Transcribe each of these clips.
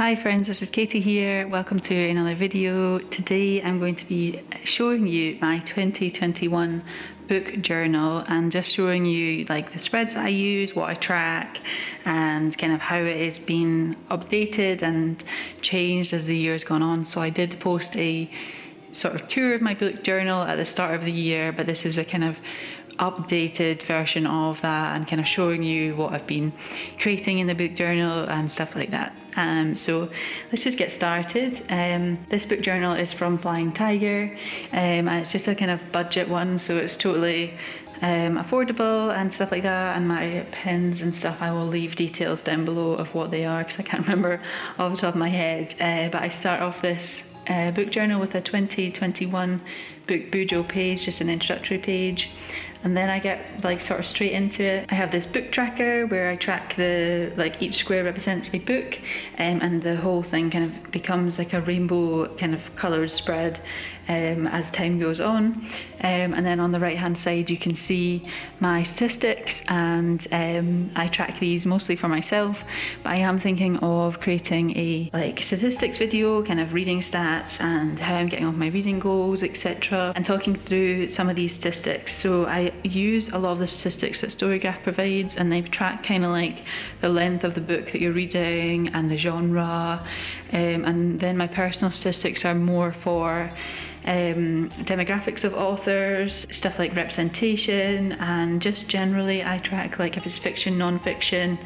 Hi friends, this is Katie here. Welcome to another video. Today I'm going to be showing you my 2021 book journal and just showing you like the spreads I use, what I track, and kind of how it has been updated and changed as the year has gone on. So I did post a sort of tour of my book journal at the start of the year, but this is a kind of updated version of that and kind of showing you what I've been creating in the book journal and stuff like that. So let's just get started. This book journal is from Flying Tiger, and it's just a kind of budget one, so it's totally affordable and stuff like that. And my pens and stuff, I will leave details down below of what they are because I can't remember off the top of my head. But I start off this book journal with a 2021 book Bujo page, just an introductory page, and then I get like sort of straight into it. I have this book tracker where I track the each square represents a book, and the whole thing kind of becomes like a rainbow kind of coloured spread as time goes on. And then on the right hand side you can see my statistics, and I track these mostly for myself, but I am thinking of creating a statistics video, kind of reading stats and how I'm getting on with my reading goals, etc., and talking through some of these statistics. So I use a lot of the statistics that Storygraph provides, and they track kind of like the length of the book that you're reading and the genre, and then my personal statistics are more for demographics of authors, stuff like representation, and just generally I track like if it's fiction, non-fiction,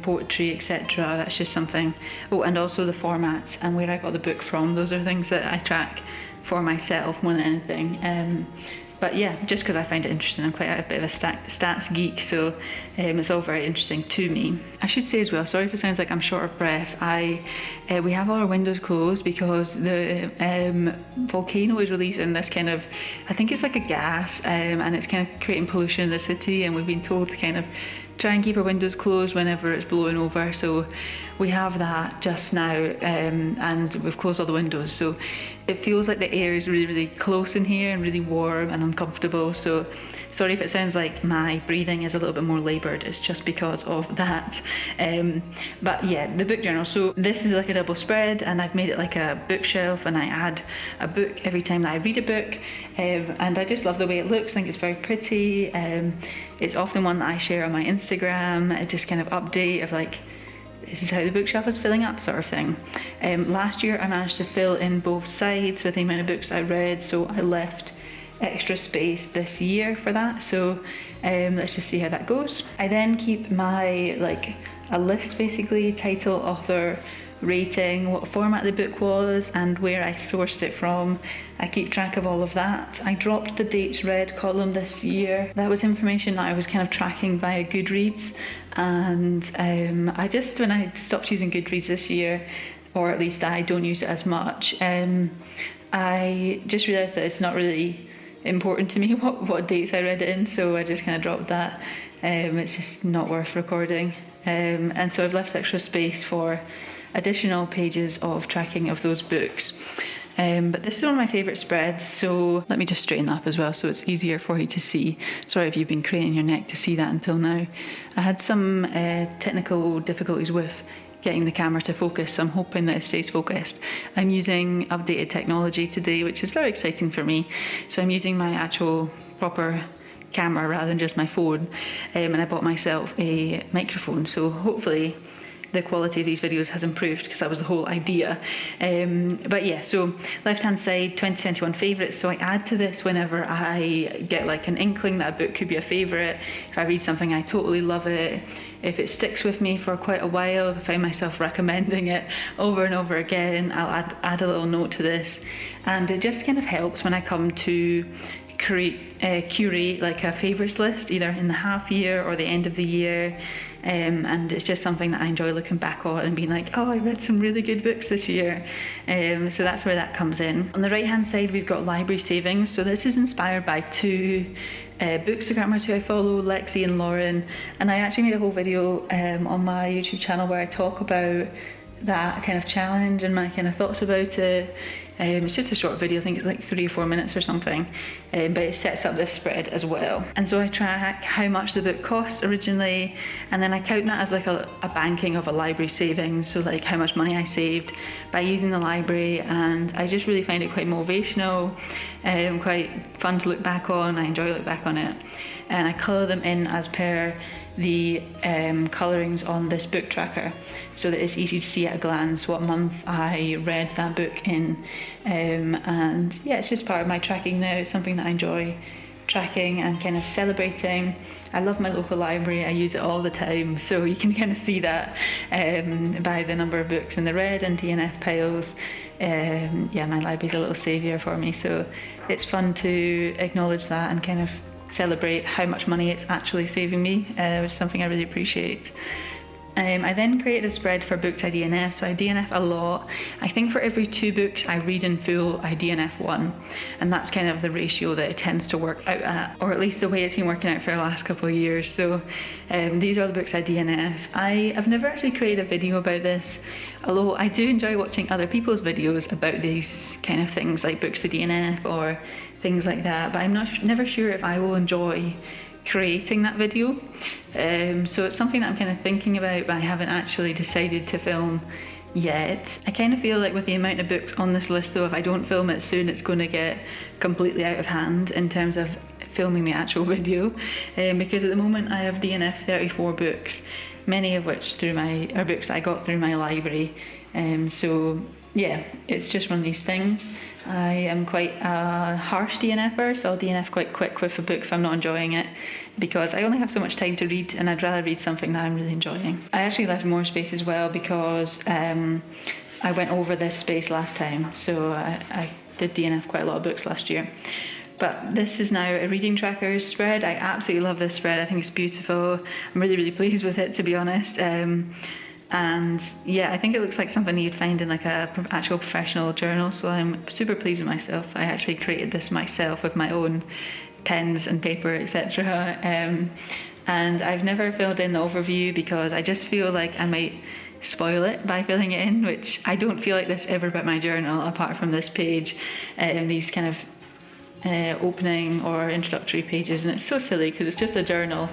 poetry, etc. That's just something. Oh, and also the formats and where I got the book from. Those are things that I track for myself more than anything. But yeah, just because I find it interesting. I'm quite a bit of a stats geek, so it's all very interesting to me. I should say as well, sorry if it sounds like I'm short of breath, we have all our windows closed because the volcano is releasing this kind of, I think it's like a gas, and it's kind of creating pollution in the city, and we've been told to kind of try and keep our windows closed whenever it's blowing over. So we have that just now, and we've closed all the windows, so it feels like the air is really, really close in here and really warm and uncomfortable. So sorry if it sounds like my breathing is a little bit more laboured, it's just because of that. But yeah, the book journal. So this is like a double spread, and I've made it like a bookshelf, and I add a book every time that I read a book, and I just love the way it looks. I think it's very pretty. It's often one that I share on my Instagram, just kind of update of like, this is how the bookshelf is filling up, sort of thing. Last year I managed to fill in both sides with the amount of books I read, so I left extra space this year for that. So let's just see how that goes. I then keep my a list, basically, title, author, rating, what format the book was, and where I sourced it from. I keep track of all of that. I dropped the dates read column this year. That was information that I was kind of tracking via Goodreads, and when I stopped using Goodreads this year, or at least I don't use it as much, I just realised that it's not really important to me what dates I read it in, so I just kind of dropped that. It's just not worth recording, and so I've left extra space for additional pages of tracking of those books. But this is one of my favourite spreads, so let me just straighten that up as well so it's easier for you to see. Sorry if you've been craning your neck to see that until now. I had some technical difficulties with getting the camera to focus, so I'm hoping that it stays focused. I'm using updated technology today, which is very exciting for me. So I'm using my actual proper camera rather than just my phone, and I bought myself a microphone, so hopefully the quality of these videos has improved, because that was the whole idea. But yeah, so left hand side, 2021 favourites. So I add to this whenever I get like an inkling that a book could be a favourite. If I read something, I totally love it. If it sticks with me for quite a while, if I find myself recommending it over and over again, I'll add a little note to this. And it just kind of helps when I come to curate like a favourites list, either in the half year or the end of the year. And it's just something that I enjoy looking back on and being like, oh, I read some really good books this year. So that's where that comes in. On the right hand side we've got library savings. So this is inspired by two bookstagrammers who I follow, Lexi and Lauren, and I actually made a whole video on my YouTube channel where I talk about that kind of challenge and my kind of thoughts about it. It's just a short video, I think it's like 3 or 4 minutes or something, but it sets up this spread as well. And so I track how much the book cost originally, and then I count that as like a banking of a library savings, so like how much money I saved by using the library. And I just really find it quite motivational, quite fun to look back on. I enjoy looking back on it, and I colour them in as per the colourings on this book tracker, so that it's easy to see at a glance what month I read that book in. And yeah, it's just part of my tracking now. It's something that I enjoy tracking and kind of celebrating. I love my local library, I use it all the time, so you can kind of see that by the number of books in the red and DNF piles. Yeah, my library's a little saviour for me, so it's fun to acknowledge that and kind of celebrate how much money it's actually saving me, which is something I really appreciate. I then created a spread for books I DNF, so I DNF a lot. I think for every 2 books I read in full, I DNF 1, and that's kind of the ratio that it tends to work out at, or at least the way it's been working out for the last couple of years. So these are the books I DNF. I've never actually created a video about this, although I do enjoy watching other people's videos about these kind of things, like books to DNF or things like that, but I'm never sure if I will enjoy creating that video. So it's something that I'm kind of thinking about, but I haven't actually decided to film yet. I kind of feel like with the amount of books on this list though, if I don't film it soon, it's going to get completely out of hand in terms of filming the actual video, because at the moment I have DNF 34 books, many of which are books I got through my library. So yeah, it's just one of these things. I am quite a harsh DNFer, so I'll DNF quite quick with a book if I'm not enjoying it, because I only have so much time to read and I'd rather read something that I'm really enjoying. I actually left more space as well because I went over this space last time, so I did DNF quite a lot of books last year. But this is now a reading trackers spread. I absolutely love this spread. I think it's beautiful. I'm really, really pleased with it, to be honest. And yeah, I think it looks like something you'd find in like a actual professional journal, so I'm super pleased with myself. I actually created this myself with my own pens and paper, etc. And I've never filled in the overview because I just feel like I might spoil it by filling it in, which I don't feel like this ever about my journal apart from this page, these kind of opening or introductory pages, and it's so silly because it's just a journal,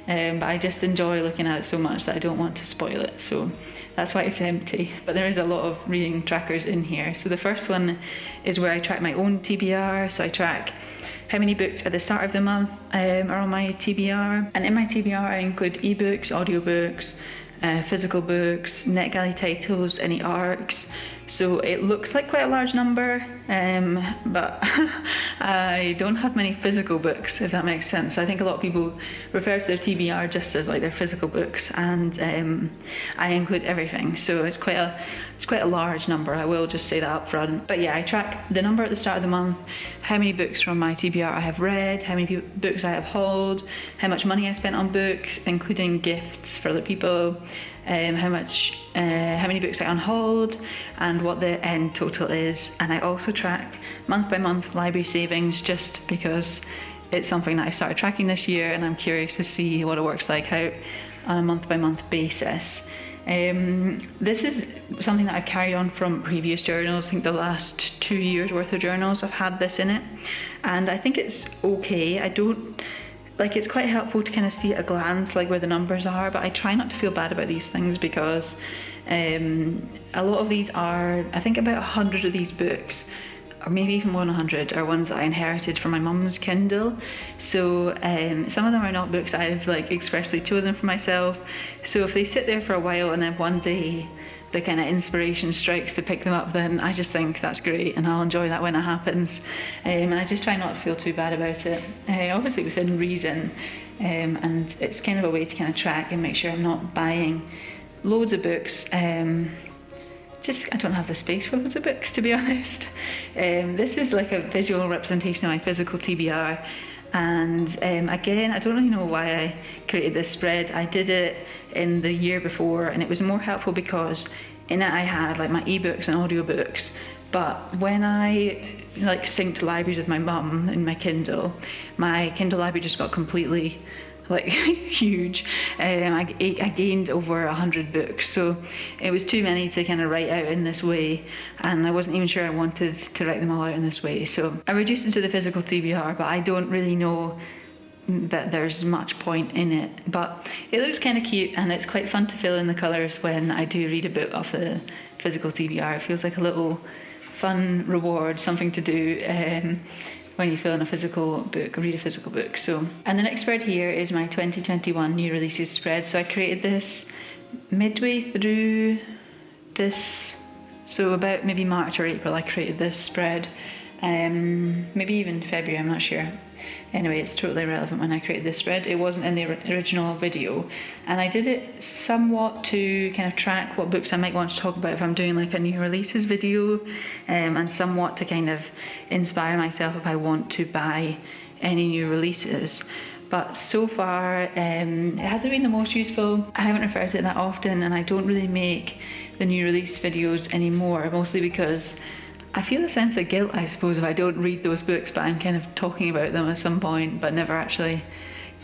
but I just enjoy looking at it so much that I don't want to spoil it, so that's why it's empty. But there is a lot of reading trackers in here. So the first one is where I track my own TBR, so I track how many books at the start of the month are on my TBR, and in my TBR I include ebooks, audiobooks, physical books, NetGalley titles, any ARCs. So it looks like quite a large number, but I don't have many physical books, if that makes sense. I think a lot of people refer to their TBR just as like their physical books, and I include everything. So it's quite a large number, I will just say that up front. But yeah, I track the number at the start of the month, how many books from my TBR I have read, how many books I have hauled, how much money I spent on books, including gifts for other people, how many books I unhauled, and what the end total is. And I also track month by month library savings, just because it's something that I started tracking this year and I'm curious to see what it works like out on a month by month basis. This is something that I've carried on from previous journals. I think the last 2 years worth of journals have had this in it, and I think it's okay. It's quite helpful to kind of see at a glance like where the numbers are, but I try not to feel bad about these things because a lot of these are, I think about 100 of these books, or maybe even more than 100, are ones that I inherited from my mum's Kindle. So some of them are not books I've like expressly chosen for myself. So if they sit there for a while and then one day the kind of inspiration strikes to pick them up, then I just think that's great and I'll enjoy that when it happens. And I just try not to feel too bad about it, obviously within reason. And it's kind of a way to kind of track and make sure I'm not buying loads of books. I don't have the space for loads of books, to be honest. This is like a visual representation of my physical TBR. And again, I don't really know why I created this spread. I did it in the year before and it was more helpful because in it I had like my ebooks and audiobooks, but when I like synced libraries with my mum in my Kindle library just got completely like huge. I gained over 100 books, so it was too many to kind of write out in this way, and I wasn't even sure I wanted to write them all out in this way. So I reduced it to the physical TBR, but I don't really know that there's much point in it. But it looks kind of cute, and it's quite fun to fill in the colours when I do read a book off the physical TBR. It feels like a little fun reward, something to do when you fill in a physical book, or read a physical book. So, and the next spread here is my 2021 new releases spread. So I created this midway through this, so about maybe March or April I created this spread, maybe even February, I'm not sure. Anyway, it's totally irrelevant when I created this spread. It wasn't in the original video, and I did it somewhat to kind of track what books I might want to talk about if I'm doing like a new releases video, and somewhat to kind of inspire myself if I want to buy any new releases. But so far, it hasn't been the most useful. I haven't referred to it that often, and I don't really make the new release videos anymore, mostly because I feel a sense of guilt, I suppose, if I don't read those books, but I'm kind of talking about them at some point, but never actually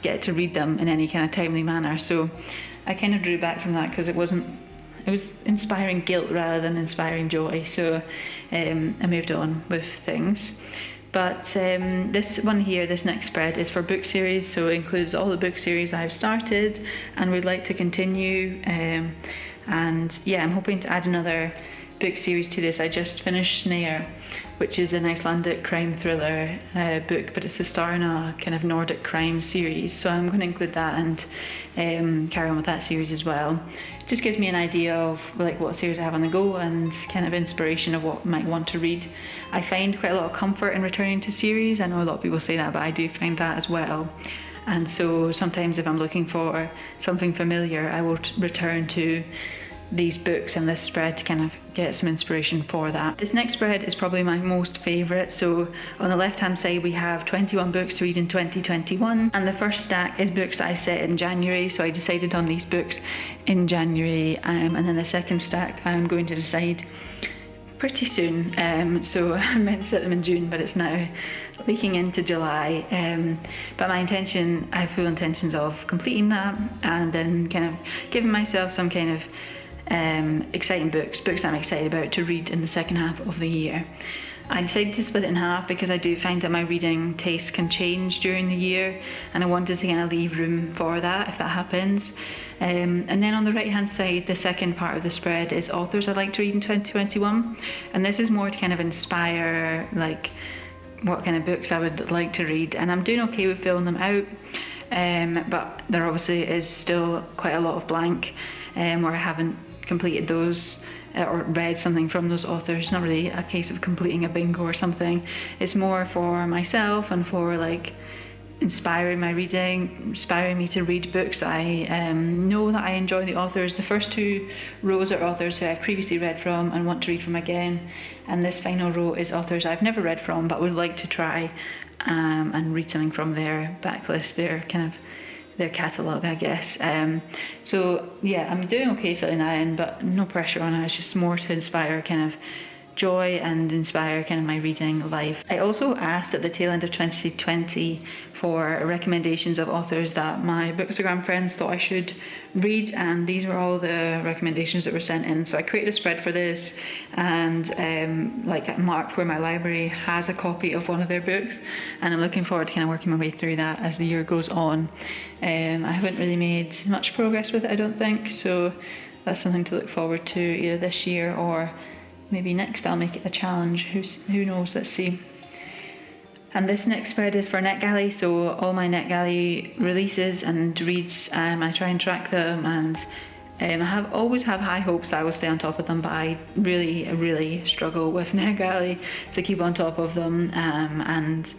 get to read them in any kind of timely manner. So I kind of drew back from that because it was inspiring guilt rather than inspiring joy. So I moved on with things. But this one here, this next spread, is for book series, so it includes all the book series I've started and would like to continue. And yeah, I'm hoping to add another book series to this. I just finished Snare, which is an Icelandic crime thriller book, but it's a star in a kind of Nordic crime series, so I'm going to include that and carry on with that series as well. It just gives me an idea of like what series I have on the go and kind of inspiration of what I might want to read. I find quite a lot of comfort in returning to series. I know a lot of people say that, but I do find that as well. And so sometimes if I'm looking for something familiar, I will return to these books and this spread to kind of get some inspiration for that. This next spread is probably my most favourite. So on the left hand side we have 21 books to read in 2021, and the first stack is books that I set in January, so I decided on these books in January, and then the second stack I'm going to decide pretty soon. So I meant to set them in June, but it's now leaking into July. But my intention, I have full intentions of completing that and then kind of giving myself some kind of exciting books that I'm excited about to read in the second half of the year. I decided to split it in half because I do find that my reading taste can change during the year, and I wanted to kind of leave room for that if that happens. And then on the right hand side, the second part of the spread is authors I'd like to read in 2021, and this is more to kind of inspire like what kind of books I would like to read, and I'm doing okay with filling them out, but there obviously is still quite a lot of blank where I haven't completed those or read something from those authors. Not really a case of completing a bingo or something. It's more for myself and for like inspiring my reading, inspiring me to read books that I know that I enjoy the authors. The first two rows are authors who I've previously read from and want to read from again, and this final row is authors I've never read from but would like to try and read something from their backlist, their kind of their catalogue, I guess. So yeah, I'm doing okay filling that in, but no pressure on it. It's just more to inspire kind of joy and inspire kind of my reading life. I also asked at the tail end of 2020 for recommendations of authors that my Bookstagram friends thought I should read, and these were all the recommendations that were sent in. So I created a spread for this and like marked where my library has a copy of one of their books, and I'm looking forward to kind of working my way through that as the year goes on. I haven't really made much progress with it, I don't think, so that's something to look forward to either this year or maybe next I'll make it a challenge. Who knows? Let's see. And this next spread is for NetGalley, so all my NetGalley releases and reads, I try and track them, and I always have high hopes that I will stay on top of them, but I really struggle with NetGalley to keep on top of them, and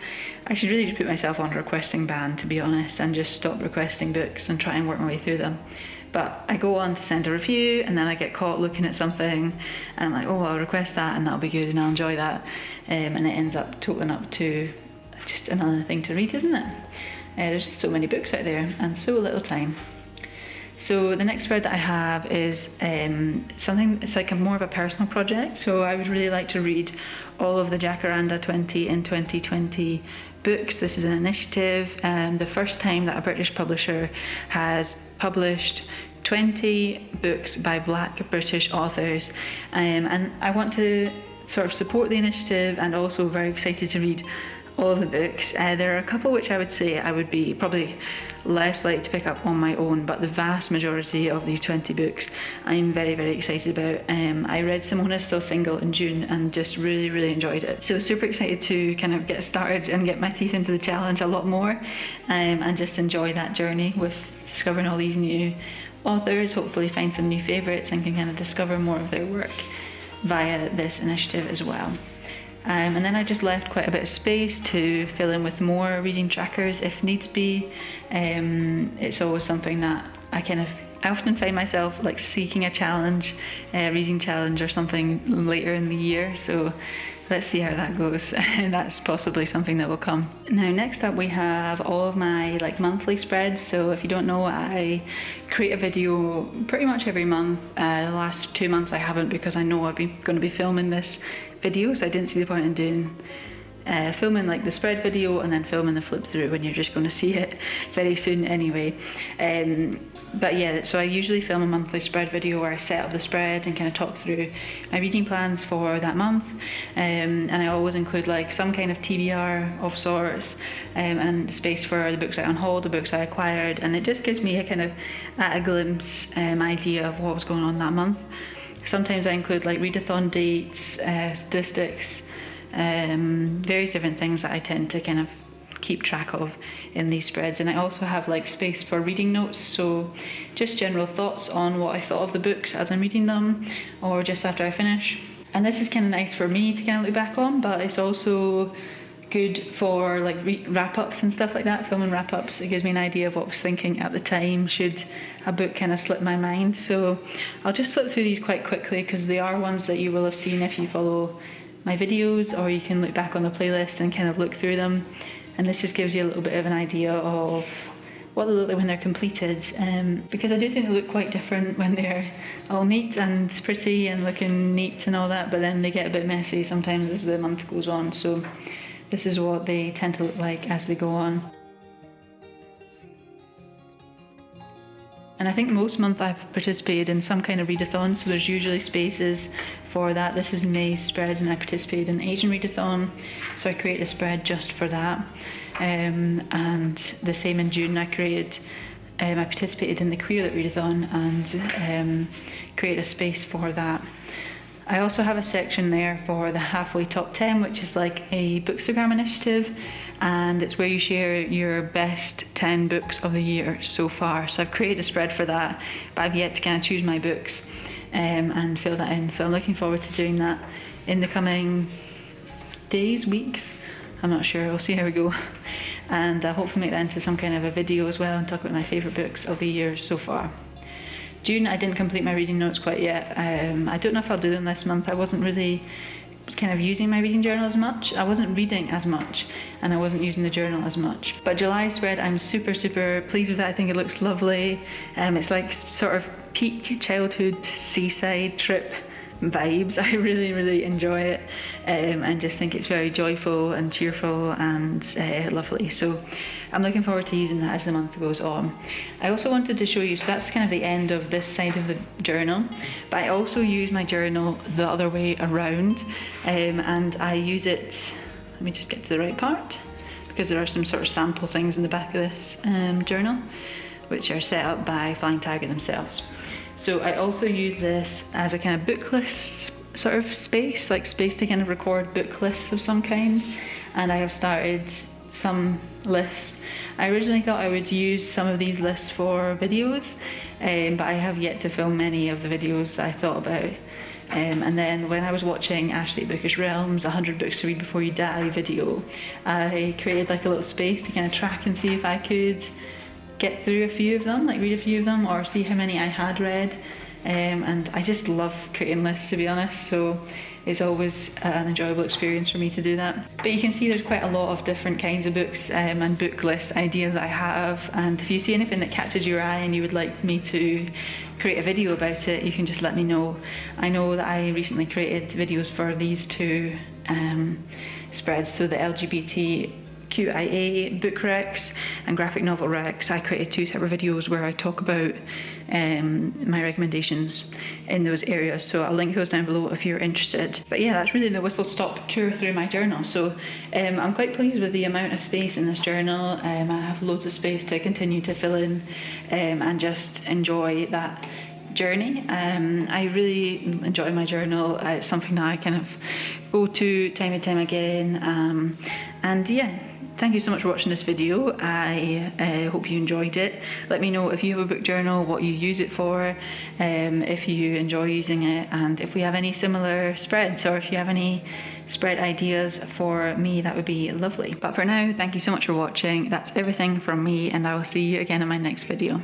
I should really just put myself on a requesting ban, to be honest, and just stop requesting books and try and work my way through them. But I go on to send a review and then I get caught looking at something and I'm like, oh, I'll request that and that'll be good and I'll enjoy that, and it ends up totaling up to just another thing to read, isn't it? There's just so many books out there and so little time. So the next spread that I have is something, it's like more of a personal project. So I would really like to read all of the Jacaranda 20 in 2020 books. This is an initiative, the first time that a British publisher has published 20 books by Black British authors, and I want to sort of support the initiative, and also very excited to read all of the books. There are a couple which I would say I would be probably less likely to pick up on my own, but the vast majority of these 20 books I'm very, very excited about. I read Simona's Still Single in June and just really, really enjoyed it. So super excited to kind of get started and get my teeth into the challenge a lot more, and just enjoy that journey with discovering all these new authors, hopefully find some new favourites and can kind of discover more of their work via this initiative as well. And then I just left quite a bit of space to fill in with more reading trackers if needs be. It's always something that I often find myself like seeking a challenge, a reading challenge or something later in the year. So let's see how that goes. That's possibly something that will come. Now, next up we have all of my like monthly spreads. So if you don't know, I create a video pretty much every month. The last 2 months I haven't, because I know going to be filming this video, so I didn't see the point in doing filming like the spread video and then filming the flip through when you're just going to see it very soon anyway. But yeah, so I usually film a monthly spread video where I set up the spread and kind of talk through my reading plans for that month, and I always include like some kind of TBR of sorts, and space for the books I on hold, the books I acquired, and it just gives me a kind of a glimpse idea of what was going on that month. Sometimes I include like readathon dates, statistics, various different things that I tend to kind of keep track of in these spreads. And I also have like space for reading notes, so just general thoughts on what I thought of the books as I'm reading them or just after I finish. And this is kind of nice for me to kind of look back on, but it's also good for like wrap-ups and stuff like that, filming wrap-ups. It gives me an idea of what I was thinking at the time should a book kind of slip my mind. So I'll just flip through these quite quickly because they are ones that you will have seen if you follow my videos, or you can look back on the playlist and kind of look through them, and this just gives you a little bit of an idea of what they look like when they're completed, because I do think they look quite different when they're all neat and pretty and looking neat and all that, but then they get a bit messy sometimes as the month goes on. So this is what they tend to look like as they go on. And I think most month I've participated in some kind of readathon, so there's usually spaces for that. This is May's spread and I participated in Asian readathon, so I created a spread just for that. And the same in June, I participated in the Queer Lit readathon and created a space for that. I also have a section there for the Halfway Top 10, which is like a Bookstagram initiative, and it's where you share your best 10 books of the year so far. So I've created a spread for that, but I've yet to kind of choose my books and fill that in. So I'm looking forward to doing that in the coming days, weeks. I'm not sure, we'll see how we go. And I'll hopefully make that into some kind of a video as well and talk about my favourite books of the year so far. June, I didn't complete my reading notes quite yet. I don't know if I'll do them this month. I wasn't really kind of using my reading journal as much. I wasn't reading as much, and I wasn't using the journal as much. But July's spread, I'm super, super pleased with it. I think it looks lovely. It's like sort of peak childhood seaside trip vibes. I really, really enjoy it, and just think it's very joyful and cheerful and lovely. So I'm looking forward to using that as the month goes on. I also wanted to show you, so that's kind of the end of this side of the journal, but I also use my journal the other way around, and I use it, let me just get to the right part, because there are some sort of sample things in the back of this journal which are set up by Flying Tiger themselves. So I also use this as a kind of book list sort of space, like space to kind of record book lists of some kind, and I have started some lists. I originally thought I would use some of these lists for videos, but I have yet to film many of the videos that I thought about. And then when I was watching Ashley Bookish Realms 100 Books to Read Before You Die video, I created like a little space to kind of track and see if I could get through a few of them, like read a few of them, or see how many I had read. And I just love creating lists, to be honest, so it's always an enjoyable experience for me to do that. But you can see there's quite a lot of different kinds of books and book list ideas that I have, and if you see anything that catches your eye and you would like me to create a video about it, you can just let me know. I know that I recently created videos for these two spreads, so the LGBT QIA book recs and graphic novel recs. I created 2 separate videos where I talk about my recommendations in those areas, so I'll link those down below if you're interested. But yeah, that's really the whistle-stop tour through my journal. So I'm quite pleased with the amount of space in this journal. I have loads of space to continue to fill in and just enjoy that journey. I really enjoy my journal. It's something that I kind of go to time and time again, and yeah, thank you so much for watching this video. I hope you enjoyed it. Let me know if you have a book journal, what you use it for, if you enjoy using it, and if we have any similar spreads, or if you have any spread ideas for me, that would be lovely. But for now, thank you so much for watching. That's everything from me, and I will see you again in my next video.